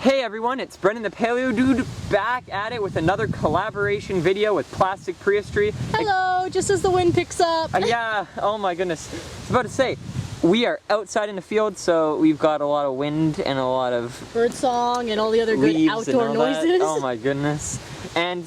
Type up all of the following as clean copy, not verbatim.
Hey everyone, it's Brendan the Paleo Dude back at it with another collaboration video with Plastic Prehistory. Hello, just as the wind picks up. Yeah, oh my goodness. I was about to say, we are outside in the field, so we've got a lot of wind and a lot of bird song and all the other good outdoor noises. Oh my goodness. And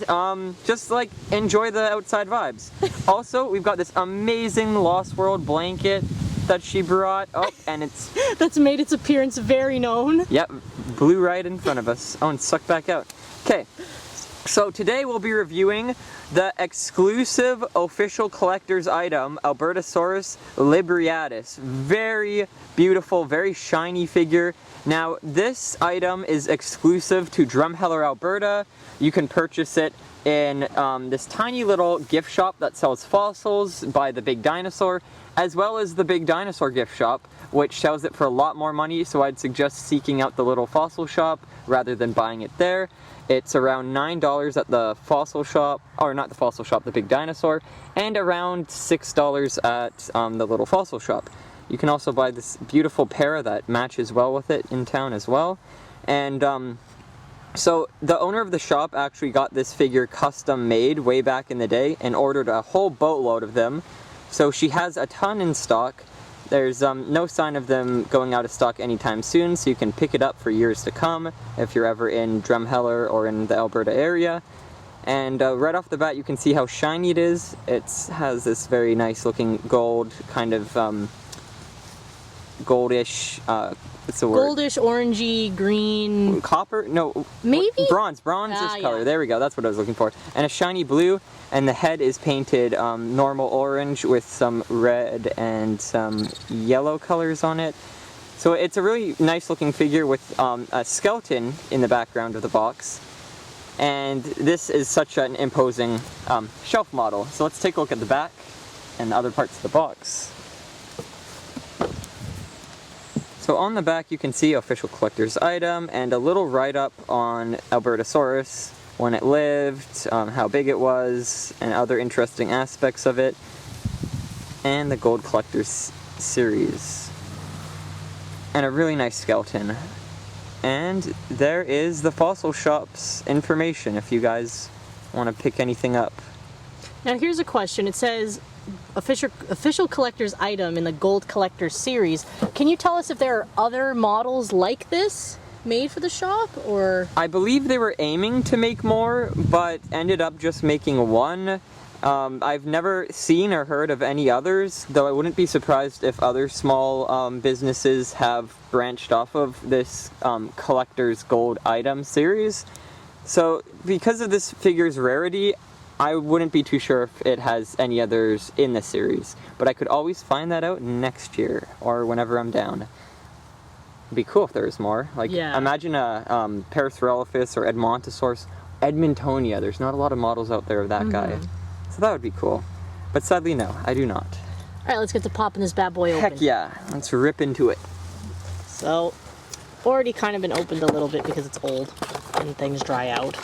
just like enjoy the outside vibes. Also, we've got this amazing Lost World blanket that she brought. Oh, and it's that's made its appearance very known. Yep, blew right in front of us. Oh, and sucked back out. Okay, so today we'll be reviewing the exclusive official collector's item, Albertosaurus libratus. Very beautiful, very shiny figure. Now, this item is exclusive to Drumheller Alberta. You can purchase it in this tiny little gift shop that sells fossils by the Big Dinosaur, as well as the Big Dinosaur gift shop, which sells it for a lot more money, so I'd suggest seeking out the little fossil shop rather than buying it there. It's around $9 at the fossil shop, or not the fossil shop, the Big Dinosaur, and around $6 at the little fossil shop. You can also buy this beautiful pair that matches well with it in town as well. And so the owner of the shop actually got this figure custom made way back in the day and ordered a whole boatload of them. So she has a ton in stock. There's no sign of them going out of stock anytime soon, so you can pick it up for years to come if you're ever in Drumheller or in the Alberta area. And right off the bat you can see how shiny it is. It has this very nice looking gold, kind of goldish, what's the word? Goldish, orangey, green. Copper? No. Maybe? Bronze. Bronze-ish color. Yeah. There we go. That's what I was looking for. And a shiny blue, and the head is painted normal orange with some red and some yellow colors on it. So it's a really nice looking figure with a skeleton in the background of the box. And this is such an imposing shelf model. So let's take a look at the back and the other parts of the box. So on the back you can see official collector's item and a little write-up on Albertosaurus, when it lived, how big it was, and other interesting aspects of it, and the Gold Collector's series. And a really nice skeleton. And there is the fossil shop's information if you guys want to pick anything up. Now here's a question. It says official collector's item in the Gold Collector series. Can you tell us if there are other models like this made for the shop, or? I believe they were aiming to make more, but ended up just making one. I've never seen or heard of any others, though I wouldn't be surprised if other small businesses have branched off of this collector's gold item series. So because of this figure's rarity, I wouldn't be too sure if it has any others in the series, but I could always find that out next year or whenever I'm down. It'd be cool if there was more. Like, yeah. Imagine a Parasaurolophus or Edmontonia. There's not a lot of models out there of that guy, so that would be cool. But sadly, no, I do not. All right, let's get to popping this bad boy open. Heck yeah, let's rip into it. So, already kind of been opened a little bit because it's old and things dry out.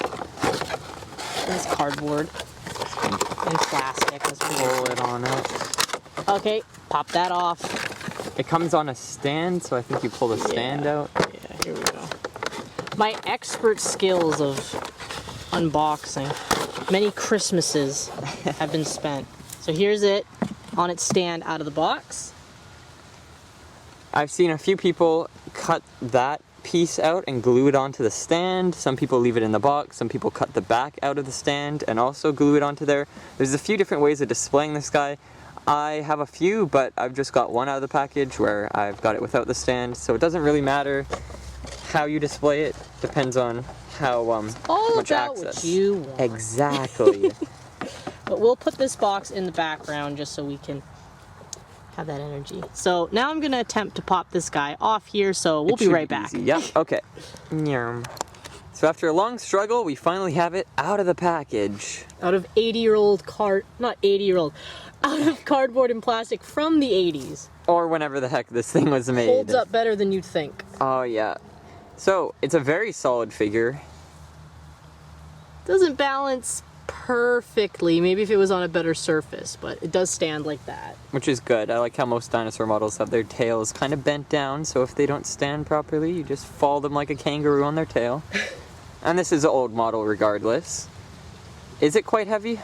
It's cardboard and plastic. Let's roll it on up. Okay, pop that off. It comes on a stand, so I think you pull the stand out. Yeah, here we go. My expert skills of unboxing. Many Christmases have been spent. So here's it on its stand out of the box. I've seen a few people cut that piece out and glue it onto the stand. Some people leave it in the box. Some people cut the back out of the stand and also glue it onto there. There's a few different ways of displaying this guy. I have a few, but I've just got one out of the package where I've got it without the stand, so it doesn't really matter how you display it. Depends on how much access. What you want. Exactly. But we'll put this box in the background just so we can have that energy. So now I'm gonna attempt to pop this guy off here, so we'll be right back. Yep, okay. So after a long struggle, we finally have it out of the package. Out of 80-year-old out of cardboard and plastic from the 80s. Or whenever the heck this thing was made. Holds up better than you'd think. Oh yeah. So, it's a very solid figure. Doesn't balance perfectly. Maybe if it was on a better surface, but it does stand like that. Which is good. I like how most dinosaur models have their tails kind of bent down, so if they don't stand properly, you just fall them like a kangaroo on their tail. And this is an old model regardless. Is it quite heavy?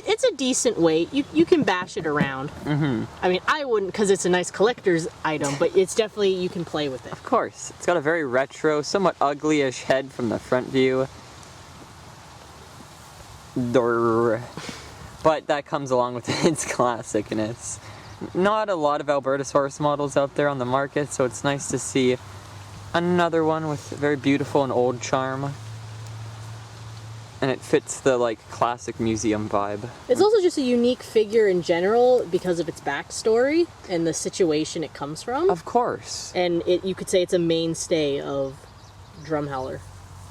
It's a decent weight. You can bash it around. Mm-hmm. I mean, I wouldn't because it's a nice collector's item, but it's definitely, you can play with it. Of course. It's got a very retro, somewhat ugly-ish head from the front view. But that comes along with its classicness. Not a lot of Albertosaurus models out there on the market, so it's nice to see another one with very beautiful and old charm. And it fits the, like, classic museum vibe. It's also just a unique figure in general because of its backstory and the situation it comes from. Of course. And you could say it's a mainstay of Drumheller.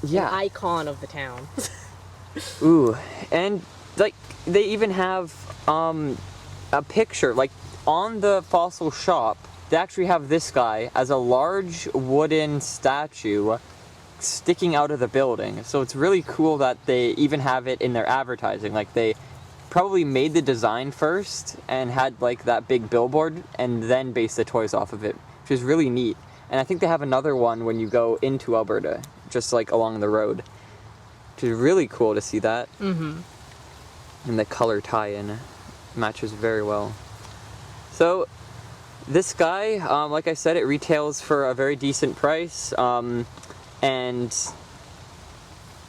Yeah. An icon of the town. Ooh, and, like, they even have, a picture, like, on the fossil shop, they actually have this guy as a large wooden statue sticking out of the building. So it's really cool that they even have it in their advertising. Like, they probably made the design first and had like that big billboard and then based the toys off of it, which is really neat. And I think they have another one when you go into Alberta, just like along the road, which is really cool to see that. Mm-hmm. And the color tie-in matches very well. So this guy, like I said, it retails for a very decent price. And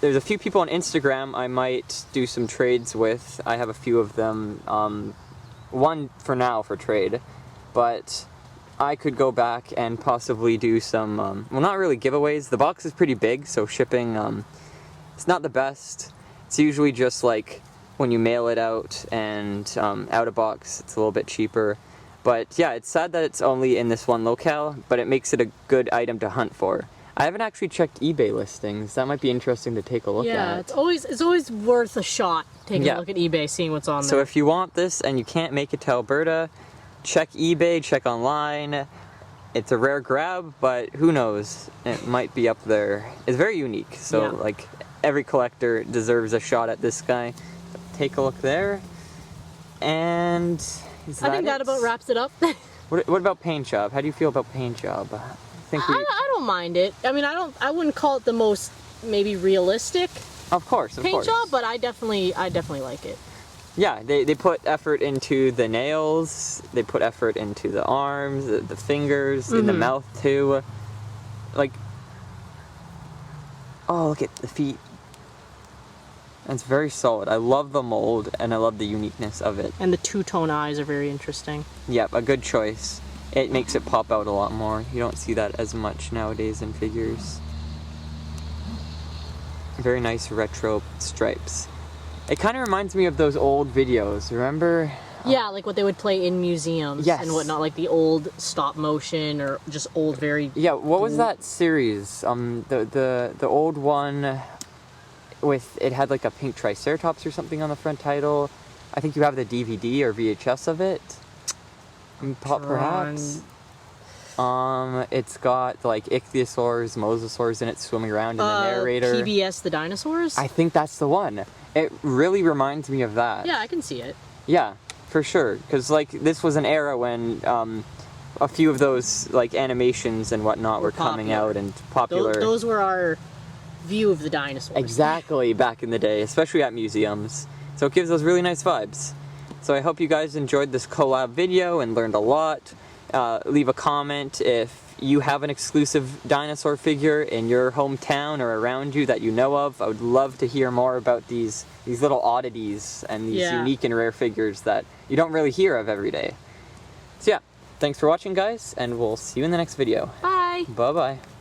there's a few people on Instagram I might do some trades with. I have a few of them, one for now for trade, but I could go back and possibly do some, well, not really giveaways. The box is pretty big, so shipping, it's not the best. It's usually just like when you mail it out and out of box, it's a little bit cheaper. But yeah, it's sad that it's only in this one locale, but it makes it a good item to hunt for. I haven't actually checked eBay listings. That might be interesting to take a look at. Yeah, it's always worth a shot taking a look at eBay, seeing what's on there. So if you want this and you can't make it to Alberta, check eBay, check online. It's a rare grab, but who knows? It might be up there. It's very unique, so like every collector deserves a shot at this guy. Take a look there. And I think that about wraps it up. What about paint job? How do you feel about paint job? I don't mind it. I mean, I wouldn't call it the most maybe realistic paint job, but I definitely like it. Yeah, they put effort into the nails, they put effort into the arms, the fingers, in the mouth too. Like, oh, look at the feet. It's very solid. I love the mold and I love the uniqueness of it. And the two-tone eyes are very interesting. Yep, a good choice. It makes it pop out a lot more. You don't see that as much nowadays in figures. Very nice retro stripes. It kind of reminds me of those old videos, remember? Yeah, like what they would play in museums and whatnot, like the old stop motion or just old very... Yeah, what was that series? The old one with, it had like a pink triceratops or something on the front title. I think you have the DVD or VHS of it. Perhaps. It's got like ichthyosaurs, mosasaurs in it swimming around in the narrator. PBS the dinosaurs? I think that's the one. It really reminds me of that. Yeah, I can see it. Yeah, for sure. Because like this was an era when a few of those like animations and whatnot were coming out and popular. Those were our view of the dinosaurs. Exactly, back in the day, especially at museums. So it gives those really nice vibes. So I hope you guys enjoyed this collab video and learned a lot. Leave a comment if you have an exclusive dinosaur figure in your hometown or around you that you know of. I would love to hear more about these little oddities and these unique and rare figures that you don't really hear of every day. So yeah, thanks for watching guys, and we'll see you in the next video. Bye! Bye-bye.